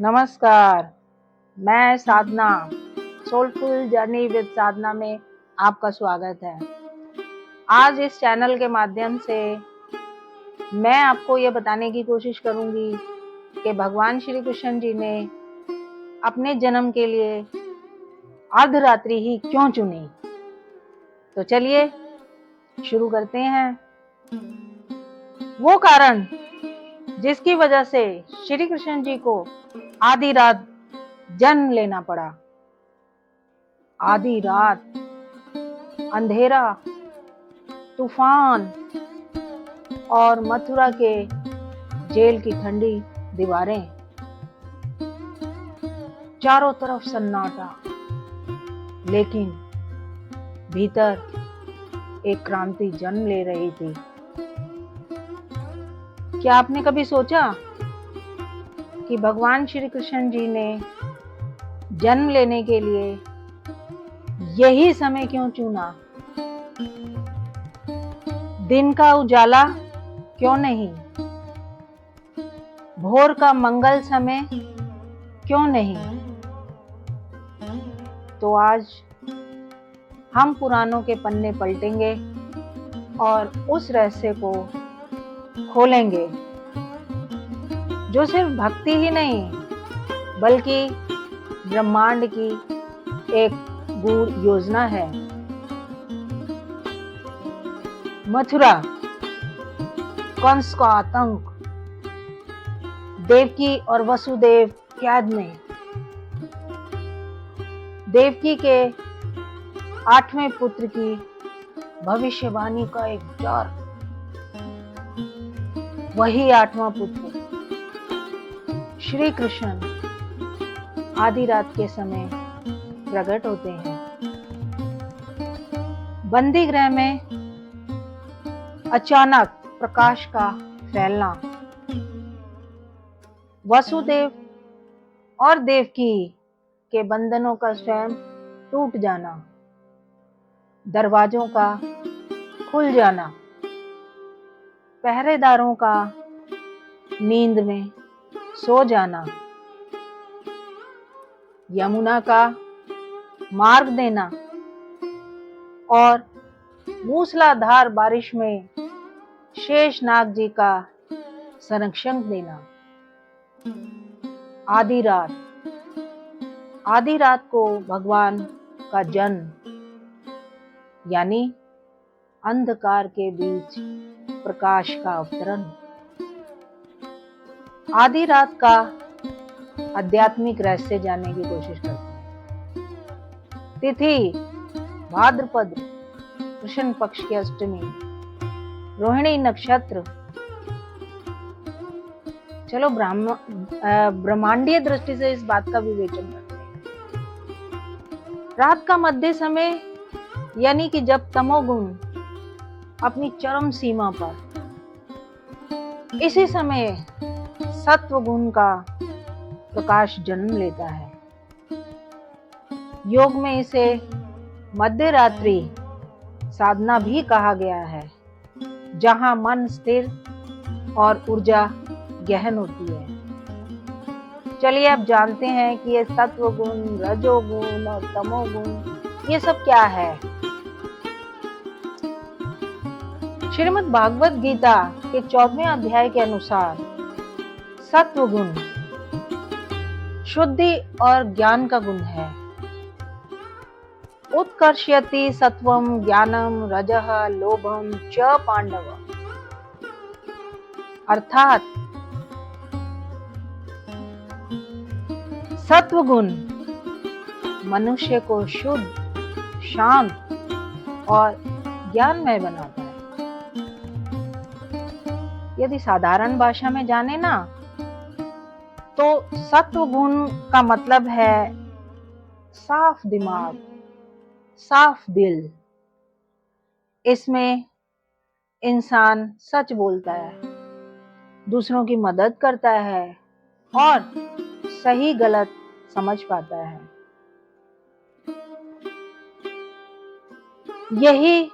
नमस्कार। मैं साधना, soulful journey with साधना में आपका स्वागत है। आज इस चैनल के माध्यम से मैं आपको ये बताने की कोशिश करूंगी कि भगवान श्री कृष्ण जी ने अपने जन्म के लिए अर्धरात्रि ही क्यों चुनी। तो चलिए शुरू करते हैं। वो कारण जिसकी वजह से श्री कृष्ण जी को आधी रात जन्म लेना पड़ा। आधी रात, अंधेरा, तूफान और मथुरा के जेल की ठंडी दीवारें, चारों तरफ सन्नाटा, लेकिन भीतर एक क्रांति जन्म ले रही थी। क्या आपने कभी सोचा कि भगवान श्री कृष्ण जी ने जन्म लेने के लिए यही समय क्यों चुना? दिन का उजाला क्यों नहीं? भोर का मंगल समय क्यों नहीं? तो आज हम पुराणों के पन्ने पलटेंगे और उस रहस्य को खोलेंगे जो सिर्फ भक्ति ही नहीं बल्कि ब्रह्मांड की एक गूढ़ योजना है। मथुरा, कंस का आतंक, देवकी और वसुदेव कैद में, देवकी के 8वें पुत्र की भविष्यवाणी का एक डर। वही 8वां पुत्र श्री कृष्ण आधी रात के समय प्रकट होते हैं। बंदी गृह में अचानक प्रकाश का फैलना, वसुदेव और देवकी के बंधनों का स्वयं टूट जाना, दरवाजों का खुल जाना, पहरेदारों का नींद में सो जाना, यमुना का मार्ग देना और मूसलाधार बारिश में शेषनाग जी का संरक्षण देना। आधी रात को भगवान का जन्म, यानी अंधकार के बीच प्रकाश का अवतरण। आधी रात का आध्यात्मिक रहस्य जानने की कोशिश करते हैं। तिथि भाद्रपद कृष्ण पक्ष की अष्टमी, रोहिणी नक्षत्र। चलो ब्रह्मांडीय दृष्टि से इस बात का विवेचन करते हैं। रात का मध्य समय, यानी कि जब तमोगुण अपनी चरम सीमा पर, इसी समय सत्व गुण का प्रकाश जन्म लेता है। योग में इसे मध्य रात्रि साधना भी कहा गया है, जहां मन स्थिर और ऊर्जा गहन होती है। चलिए अब जानते हैं कि ये सत्व गुण, रजोगुण और तमोगुण ये सब क्या है। श्रीमद् भागवत गीता के 14वें अध्याय के अनुसार सत्व गुण शुद्धि और ज्ञान का गुण है। उत्कर्षयति सत्वम ज्ञानम रजः लोभम च पांडव, अर्थात सत्व गुण मनुष्य को शुद्ध, शांत और ज्ञानमय बनाता है। यदि साधारण भाषा में जाने ना तो सत्व गुण का मतलब है साफ दिमाग, साफ दिल। इसमें इंसान सच बोलता है, दूसरों की मदद करता है और सही गलत समझ पाता है। यही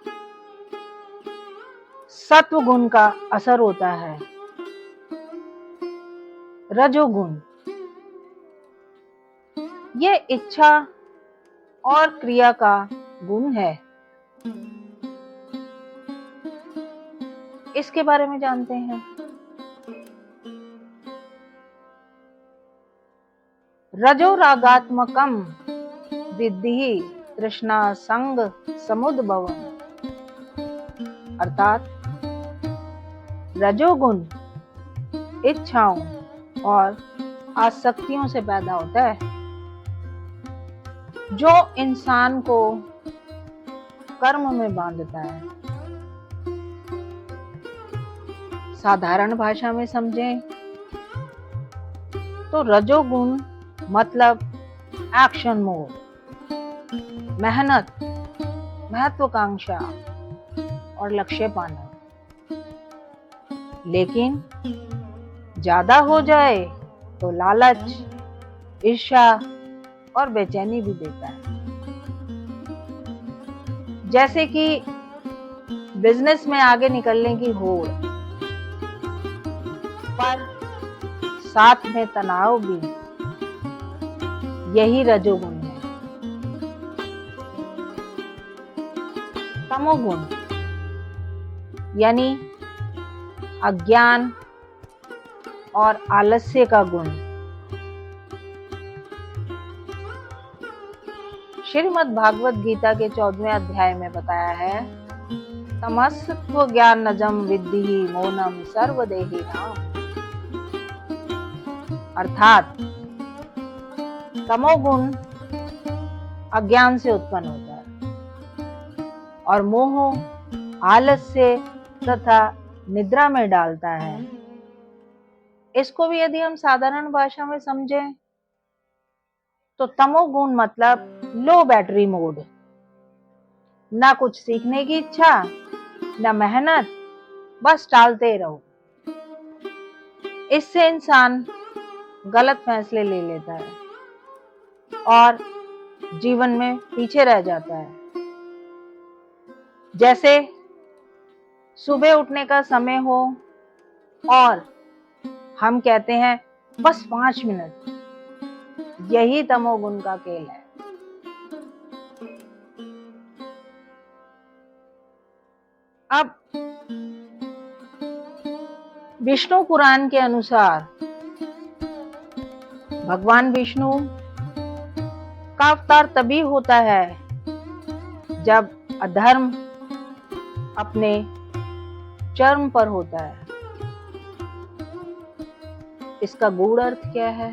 सत्व गुण का असर होता है। रजोगुण ये इच्छा और क्रिया का गुण है। इसके बारे में जानते हैं। रजो रागात्मकम विद्धि तृष्णा संग समुद्भवम, अर्थात रजोगुण इच्छाओं और आसक्तियों से पैदा होता है, जो इंसान को कर्म में बांधता है। साधारण भाषा में समझें तो रजोगुण मतलब एक्शन मोड, मेहनत, महत्वाकांक्षा और लक्ष्य पाना। लेकिन ज्यादा हो जाए तो लालच, ईर्ष्या और बेचैनी भी देता है। जैसे कि बिजनेस में आगे निकलने की होड़, पर साथ में तनाव भी, यही रजोगुण है। तमोगुण यानी अज्ञान और आलस्य का गुण। श्रीमद् भागवत गीता के 14वें अध्याय में बताया है, तमस्त्व ज्ञानजम विद्धि मौनम सर्वदेहिनाम, अर्थात तमोगुण अज्ञान से उत्पन्न होता है और मोह आलस्य तथा निद्रा में डालता है। इसको भी यदि हम साधारण भाषा में समझें तो तमोगुण मतलब लो बैटरी मोड, ना कुछ सीखने की इच्छा, ना मेहनत, बस टालते रहो। इससे इंसान गलत फैसले ले लेता है और जीवन में पीछे रह जाता है। जैसे सुबह उठने का समय हो और हम कहते हैं बस 5 मिनट, यही तमोगुण का खेल है। अब विष्णु पुराण के अनुसार भगवान विष्णु का अवतार तभी होता है जब अधर्म अपने चरम पर होता है। इसका गूढ़ अर्थ क्या है?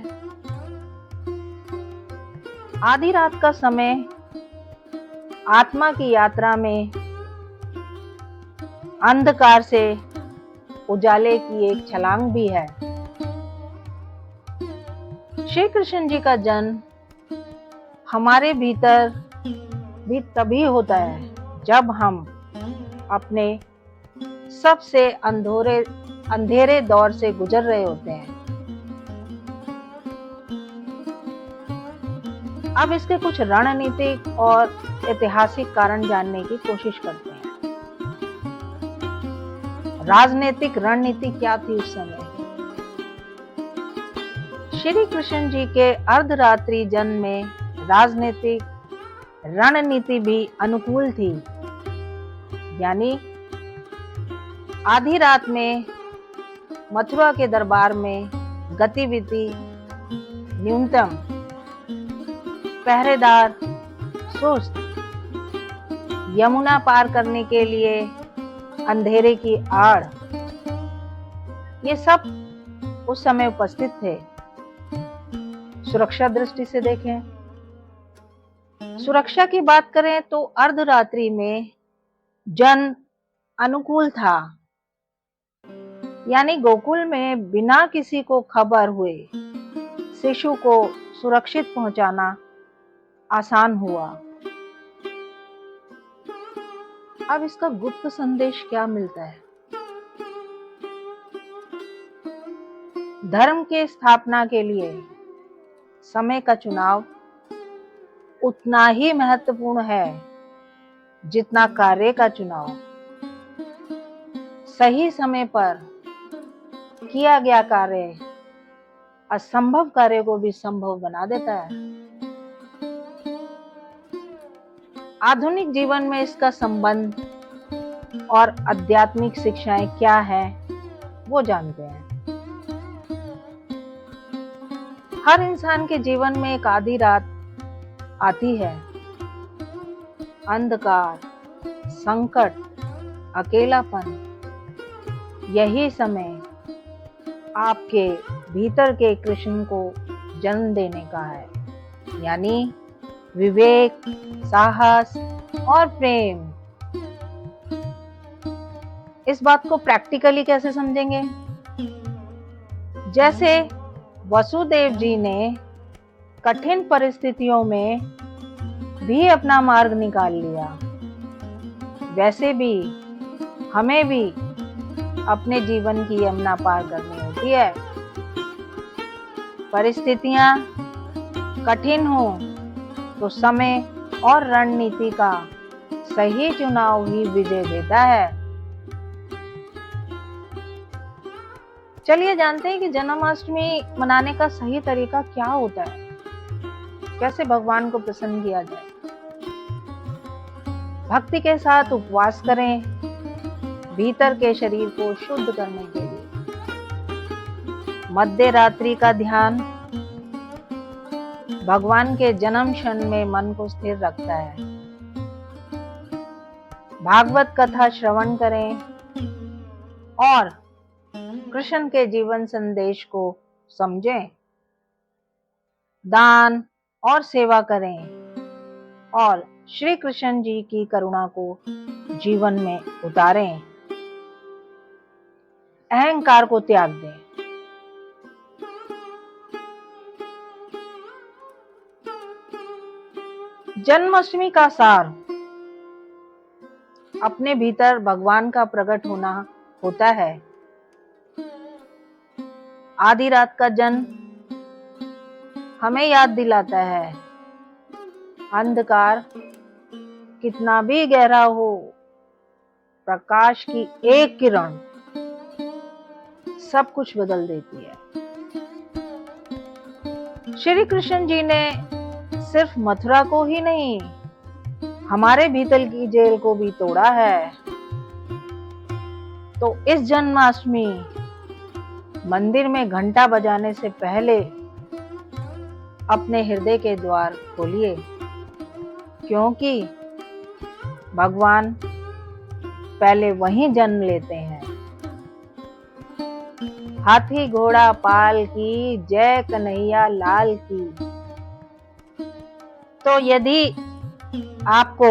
आधी रात का समय आत्मा की यात्रा में अंधकार से उजाले की एक छलांग भी है। श्री कृष्ण जी का जन्म हमारे भीतर भी तभी होता है जब हम अपने सबसे अंधेरे दौर से गुजर रहे होते हैं। अब इसके कुछ रणनीतिक और ऐतिहासिक कारण जानने की कोशिश करते हैं। राजनीतिक रणनीति क्या थी उस समय? श्री कृष्ण जी के अर्धरात्रि जन्म में राजनीतिक रणनीति भी अनुकूल थी, यानी आधी रात में मथुरा के दरबार में गतिविधि न्यूनतम, पहरेदार सुस्त, यमुना पार करने के लिए अंधेरे की आड़, ये सब उस समय उपस्थित थे। सुरक्षा दृष्टि से देखें, सुरक्षा की बात करें तो अर्धरात्रि में जन अनुकूल था, यानी गोकुल में बिना किसी को खबर हुए शिशु को सुरक्षित पहुंचाना आसान हुआ। अब इसका गुप्त संदेश क्या मिलता है? धर्म के स्थापना के लिए समय का चुनाव उतना ही महत्वपूर्ण है जितना कार्य का चुनाव। सही समय पर किया गया कार्य असंभव कार्य को भी संभव बना देता है। आधुनिक जीवन में इसका संबंध और आध्यात्मिक शिक्षाएं क्या है वो जानते हैं। हर इंसान के जीवन में एक आधी रात आती है। अंधकार, संकट, अकेलापन, यही समय आपके भीतर के कृष्ण को जन्म देने का है, यानी विवेक, साहस और प्रेम। इस बात को प्रैक्टिकली कैसे समझेंगे? जैसे वसुदेव जी ने कठिन परिस्थितियों में भी अपना मार्ग निकाल लिया, वैसे भी हमें भी अपने जीवन की यमुना पार करनी होती है। परिस्थितियां कठिन हो तो समय और रणनीति का सही चुनाव ही विजय देता है। चलिए जानते हैं कि जन्माष्टमी मनाने का सही तरीका क्या होता है, कैसे भगवान को प्रसन्न किया जाए। भक्ति के साथ उपवास करें, भीतर के शरीर को शुद्ध करने के लिए। मध्य रात्रि का ध्यान भगवान के जन्म क्षण में मन को स्थिर रखता है। भागवत कथा श्रवण करें और कृष्ण के जीवन संदेश को समझें। दान और सेवा करें और श्री कृष्ण जी की करुणा को जीवन में उतारें। अहंकार को त्याग दें। जन्माष्टमी का सार अपने भीतर भगवान का प्रकट होना होता है। आधी रात का जन्म हमें याद दिलाता है, अंधकार कितना भी गहरा हो, प्रकाश की एक किरण सब कुछ बदल देती है। श्री कृष्ण जी ने सिर्फ मथुरा को ही नहीं, हमारे भीतर की जेल को भी तोड़ा है। तो इस जन्माष्टमी मंदिर में घंटा बजाने से पहले अपने हृदय के द्वार खोलिए, क्योंकि भगवान पहले वहीं जन्म लेते हैं। हाथी घोड़ा पाल की, जय कन्हैया लाल की। तो यदि आपको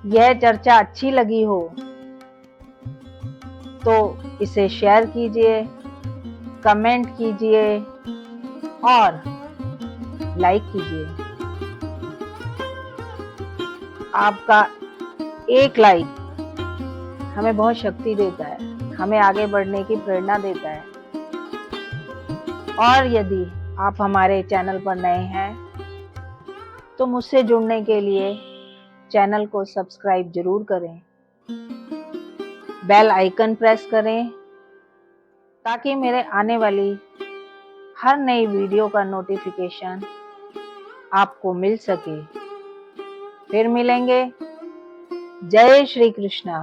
यह चर्चा अच्छी लगी हो तो इसे शेयर कीजिए, कमेंट कीजिए और लाइक कीजिए। आपका एक लाइक हमें बहुत शक्ति देता है, हमें आगे बढ़ने की प्रेरणा देता है। और यदि आप हमारे चैनल पर नए हैं तो मुझसे जुड़ने के लिए चैनल को सब्सक्राइब जरूर करें, बेल आइकन प्रेस करें ताकि मेरे आने वाली हर नई वीडियो का नोटिफिकेशन आपको मिल सके। फिर मिलेंगे। जय श्री कृष्णा।